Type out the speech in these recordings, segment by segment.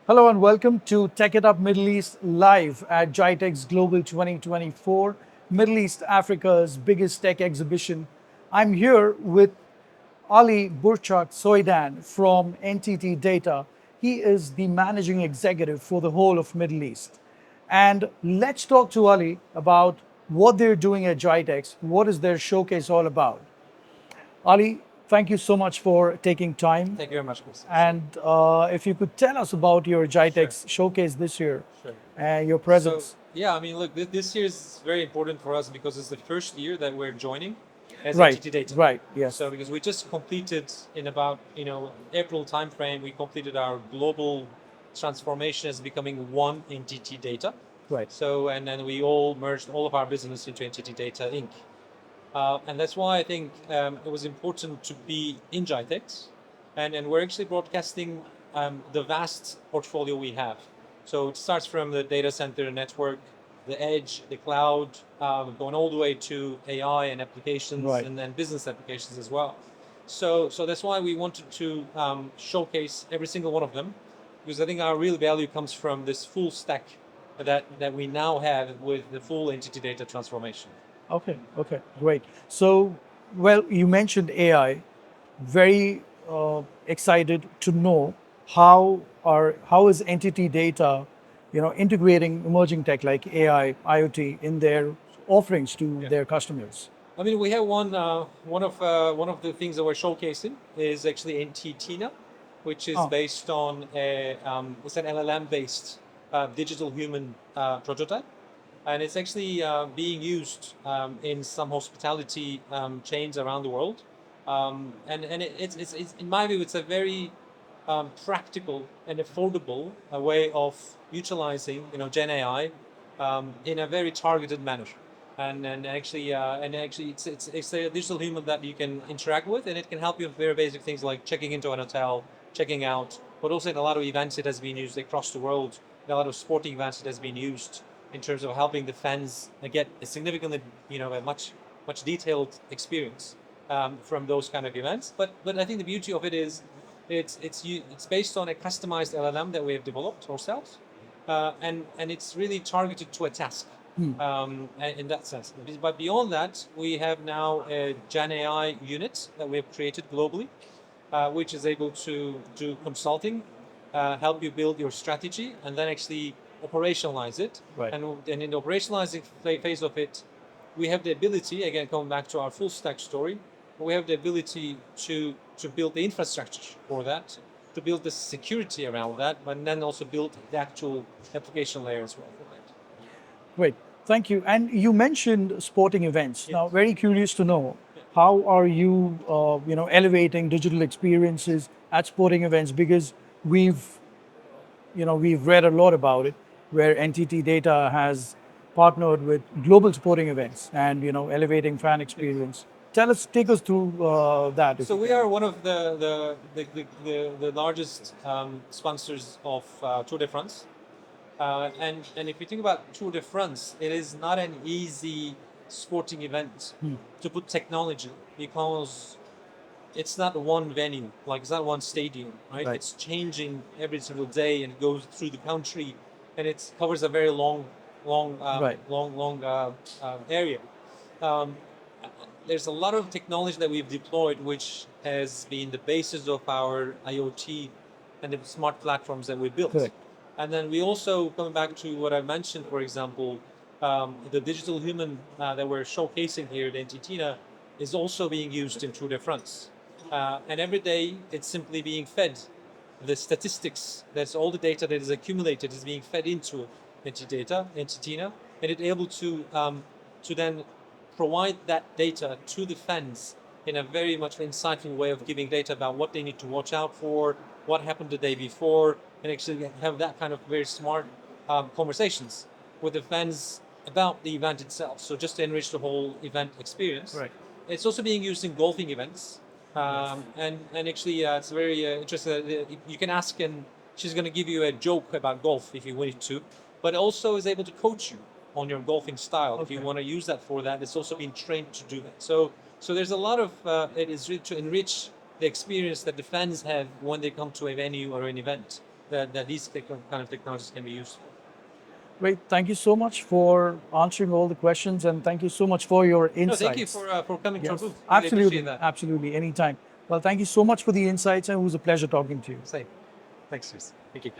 Hello and welcome to Techitup Middle East live at GITEX Global 2024, Middle East Africa's biggest tech exhibition. I'm here with Ali Burcak Soydan from NTT DATA. He is the managing executive for the whole of Middle East. And let's talk to Ali about what they're doing at GITEX. What is their showcase all about? Ali, thank you so much for taking time. Thank you very much, Chris. And if you could tell us about your GITEX showcase this year Sure. and your So, presence. yeah, I mean, look, this year is very important for us because it's the first year that we're joining as Right, NTT Data. right, yes. So, because we just completed in about, April timeframe, we completed our global transformation as becoming one NTT Data. Right. So, and then we all merged all of our business into NTT Data Inc. And that's why I think it was important to be in GITEX. And we're actually broadcasting the vast portfolio we have. So it starts from the data center network, the edge, the cloud, going all the way to AI and applications Right. and then business applications as well. So that's why we wanted to showcase every single one of them, because I think our real value comes from this full stack that we now have with the full entity data transformation. Okay, okay, great. So, well, you mentioned AI. Very excited to know how is entity data, integrating emerging tech like AI, IoT in their offerings to Yeah. their customers. I mean, we have one of the things that we're showcasing is actually NTT, which is Oh, based on it's an LLM based digital human prototype, and it's actually being used in some hospitality chains around the world. It's in my view, it's a very practical and affordable way of utilizing Gen AI in a very targeted manner. And actually it's a digital human that you can interact with, and it can help you with very basic things like checking into an hotel, checking out, but also in a lot of events it has been used across the world. In a lot of sporting events it has been used in terms of helping the fans get a significantly, a much detailed experience from those kind of events. But I think the beauty of it is it's based on a customized LLM that we have developed ourselves, and it's really targeted to a task. In that sense, but beyond that, we have now a Gen AI unit that we have created globally, which is able to do consulting, help you build your strategy, and then actually operationalize it. right. And in the operationalizing phase of it, we have the ability, again, coming back to our full stack story, we have the ability to build the infrastructure for that, to build the security around that, but then also build the actual application layer as well for that. Great, thank you. And you mentioned sporting events. Yes. Now, very curious to know how are you, elevating digital experiences at sporting events? Because we've read a lot about it, where NTT Data has partnered with global sporting events and elevating fan experience. Take us through that if So you we can. are one of the largest sponsors of Tour de France. And if you think about Tour de France, it is not an easy sporting event to put technology, because it's not one venue, like it's not one stadium, right? Right. It's changing every single day and it goes through the country, and it covers a very Right. long area. Um, there's a lot of technology that we've deployed, which has been the basis of our IoT and the smart platforms that we built. Correct. And then we also, coming back to what I mentioned, for example, the digital human that we're showcasing here at NTT is also being used in Tour de France. And every day it's simply being fed. The statistics, that's all the data that is accumulated, is being fed into NTT, and it's able to then provide that data to the fans in a very much insightful way of giving data about what they need to watch out for, what happened the day before, and actually have that kind of very smart conversations with the fans about the event itself. So just to enrich the whole event experience. Right. It's also being used in golfing events. And actually, it's very interesting. You can ask, and she's going to give you a joke about golf if you wanted to, but also is able to coach you on your golfing style. If you Okay. want to use that for that, it's also been trained to do that. So there's a lot of it is really to enrich the experience that the fans have when they come to a venue or an event. that these kind of technologies can be used. Great. Thank you so much for answering all the questions, and thank you so much for your No, thank you insights. for coming to our Yes, booth. Really appreciate absolutely, that. absolutely, anytime. Well, thank you so much for the insights, and it was a pleasure talking to you. Same. Thanks, Chris. Thank you.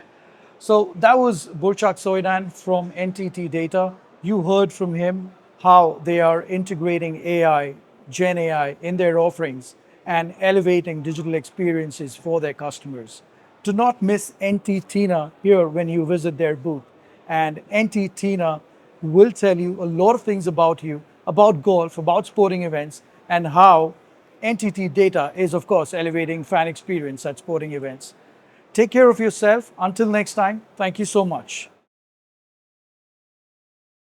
So that was Burcak Soydan from NTT Data. You heard from him how they are integrating AI, Gen AI in their offerings and elevating digital experiences for their customers. Do not miss NT Tina here when you visit their booth. And NT Tina will tell you a lot of things about you, about golf, about sporting events, and how NTT Data is, of course, elevating fan experience at sporting events. Take care of yourself. Until next time, thank you so much.